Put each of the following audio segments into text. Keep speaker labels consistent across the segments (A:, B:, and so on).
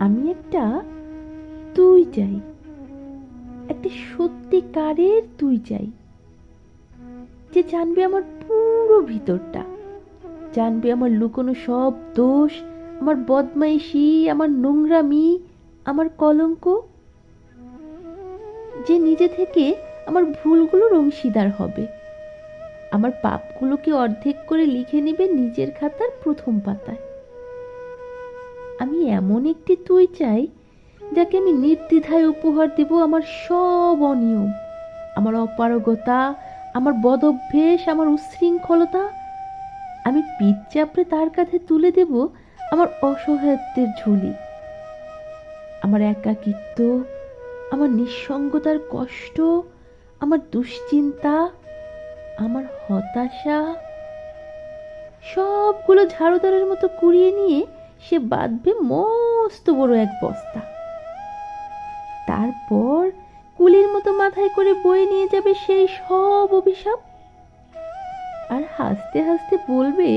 A: আমি একটা তুই চাই, একটা সত্যিকারের তুই চাই, যে জানবে আমার পুরো ভিতরটা, জানবে আমার লুকোনো সব দোষ, আমার বদমাইশি, আমার নোংরামি, আমার কলঙ্ক, যে নিজে থেকে আমার ভুলগুলোর অংশীদার হবে, আমার পাপগুলোকে অর্ধেক করে লিখে নেবে নিজের খাতার প্রথম পাতায়। আমি এমন একটি তুই চাই, যাকে আমি নির্দ্বিধায় উপহার দেব আমার সব অনিয়ম, আমার অপারগতা, আমার বদঅভ্যেস, আমার উচ্ছৃঙ্খলতা। আমি পিঠ চাপড়ে তার কাঁধে তুলে দেব আমার অসহায়ত্বের ঝুলি, আমার একাকিত্ব, আমার নিঃসঙ্গতার কষ্ট, আমার দুশ্চিন্তা, আমার হতাশা, সবগুলো ঝাড়ুদারের মতো কুড়িয়ে নিয়ে সে বাঁধবে মস্ত বড় এক বস্তা। তারপর কুলির মতো মাথায় করে বয়ে নিয়ে যাবে সেই সব অভিশাপ, আর হাসতে হাসতে বলবে,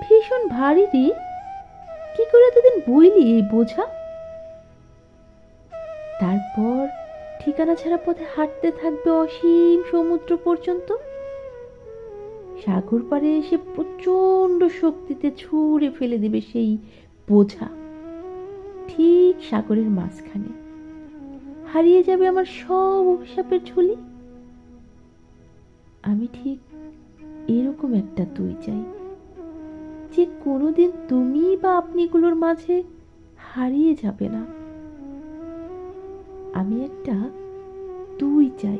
A: ভীষণ ভারী রে, কি করে এতদিন বইলি এই বোঝা। তারপর ঠিকানা ছাড়া পথে হাঁটতে থাকবে অসীম সমুদ্র পর্যন্ত। সাগর পাড়ে এসে প্রচন্ড শক্তিতে ছুঁড়ে ফেলে দেবে সেই বোঝা, ঠিক সাগরের মাঝখানে। হারিয়ে যাবে আমার সব অভিশাপের ঝুলি। আমি ঠিক এরকম একটা তুই চাই, যে কোনোদিন তুমি বা আপনিগুলোর মাঝে হারিয়ে যাবে না। আমি একটা তুই চাই।